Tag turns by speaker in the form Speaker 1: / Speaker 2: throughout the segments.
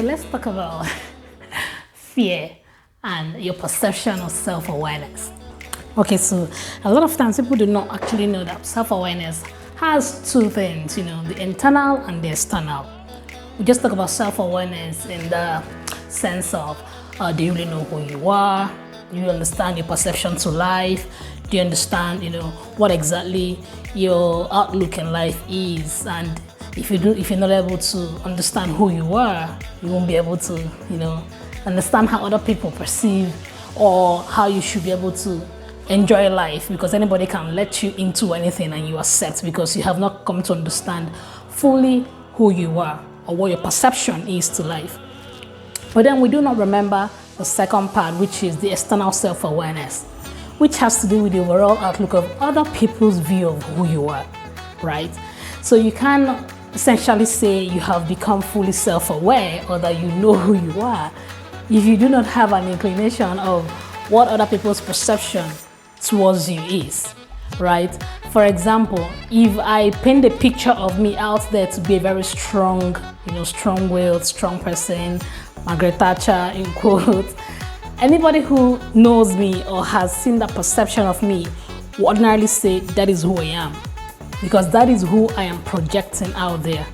Speaker 1: let's talk about fear and your perception of self-awareness. Okay, so a lot of times people do not actually know that self-awareness has two things, the internal and the external. We just talk about self-awareness in the sense of, do you really know who you are? Do you understand your perception to life? Do you understand, what exactly your outlook in life is? And if you're not able to understand who you are, you won't be able to, understand how other people perceive or how you should be able to enjoy life, because anybody can let you into anything and you accept because you have not come to understand fully who you are or what your perception is to life. But then we do not remember the second part, which is the external self-awareness, which has to do with the overall outlook of other people's view of who you are, right? So you can essentially say you have become fully self-aware or that you know who you are if you do not have an inclination of what other people's perception towards you is, right? For example, if I paint a picture of me out there to be a very strong, strong-willed, strong person, Margaret Thatcher in quotes, anybody who knows me or has seen that perception of me will ordinarily say that is who I am, because that is who I am projecting out there.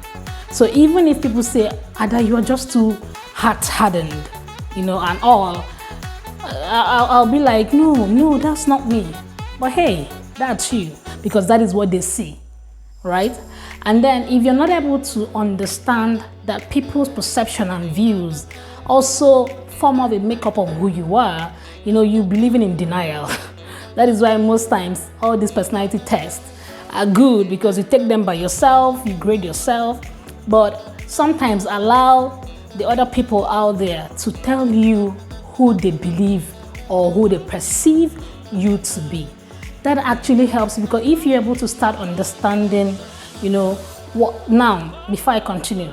Speaker 1: So even if people say, Ada, you are just too hard-hardened, and all, I'll be like, no, that's not me. But hey, that's you, because that is what they see, right? And then if you're not able to understand that people's perception and views also form of a makeup of who you are, you be living in denial. That is why most times all these personality tests are good, because you take them by yourself, you grade yourself, but sometimes allow the other people out there to tell you who they believe or who they perceive you to be. That actually helps, because if you're able to start understanding, what now, before I continue,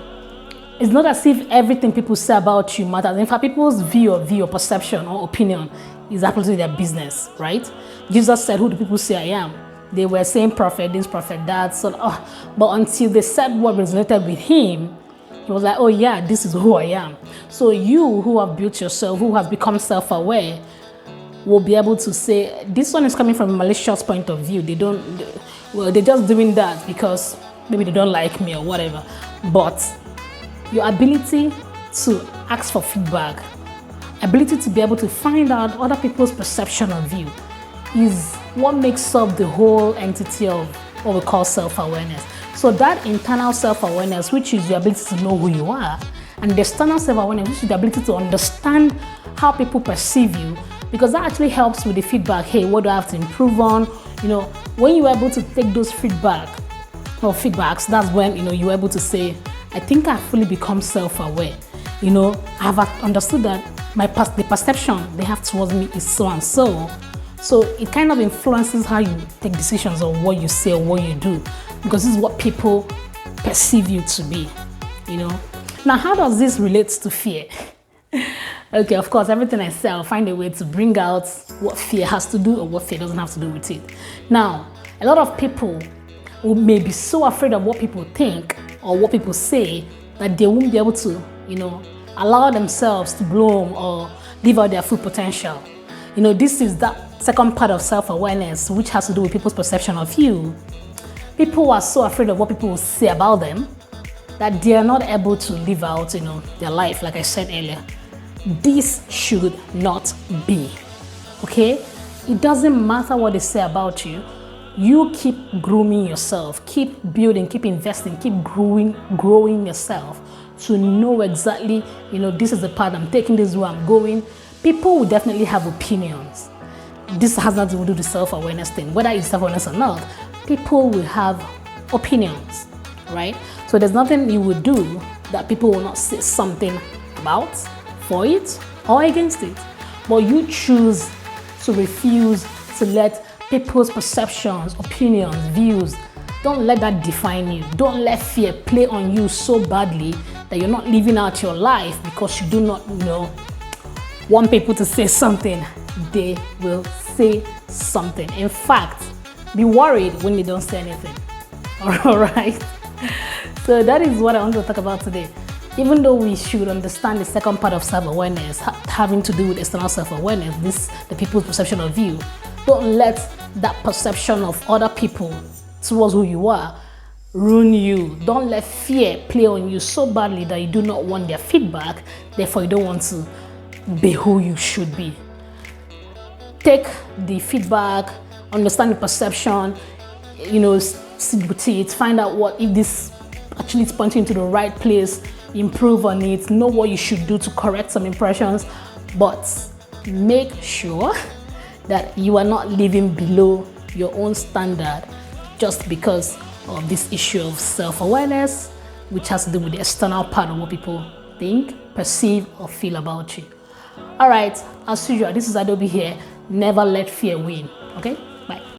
Speaker 1: it's not as if everything people say about you matters. In fact, people's view or perception or opinion is absolutely their business, right? Jesus said, who do people say I am? They were saying prophet this, prophet that. So, but until they said what resonated with him, he was like, oh yeah, this is who I am. So you who have built yourself, who has become self-aware, will be able to say, this one is coming from a malicious point of view. They're just doing that because maybe they don't like me or whatever. But your ability to ask for feedback, ability to be able to find out other people's perception of you is what makes up the whole entity of what we call self-awareness. So that internal self-awareness, which is your ability to know who you are, and the external self-awareness, which is the ability to understand how people perceive you, because that actually helps with the feedback. Hey, what do I have to improve on? When you're able to take those feedbacks, that's when, you're able to say, I think I've fully become self-aware. I've understood that the perception they have towards me is so and so. So it kind of influences how you take decisions or what you say or what you do, because this is what people perceive you to be, Now, how does this relate to fear? Okay, of course, everything I say, I'll find a way to bring out what fear has to do or what fear doesn't have to do with it. Now, a lot of people who may be so afraid of what people think or what people say that they won't be able to, allow themselves to bloom or live out their full potential. This is that second part of self-awareness, which has to do with people's perception of you. People are so afraid of what people will say about them that they are not able to live out, their life, like I said earlier. This should not be, okay? It doesn't matter what they say about you. You keep grooming yourself, keep building, keep investing, keep growing yourself to know exactly, this is the path I'm taking, this is where I'm going. People will definitely have opinions. This has nothing to do with the self-awareness thing. Whether it's self-awareness or not, people will have opinions, right? So there's nothing you would do that people will not say something about, for it, or against it. But you choose to refuse to let people's perceptions, opinions, views, don't let that define you. Don't let fear play on you so badly that you're not living out your life because you do not want people to say something. They will say something. In fact, be worried when they don't say anything. All right. So that is what I want to talk about today. even though we should understand the second part of self-awareness having to do with external self-awareness, the people's perception of you, don't let that perception of other people towards who you are ruin you. Don't let fear play on you so badly that you do not want their feedback, therefore you don't want to be who you should be. Take the feedback, understand the perception, sit with it, find out what if this actually is pointing to the right place, improve on it, know what you should do to correct some impressions, but make sure that you are not living below your own standard just because of this issue of self-awareness, which has to do with the external part of what people think, perceive, or feel about you. All right, as usual, this is Adobe here. Never let fear win, okay? Bye.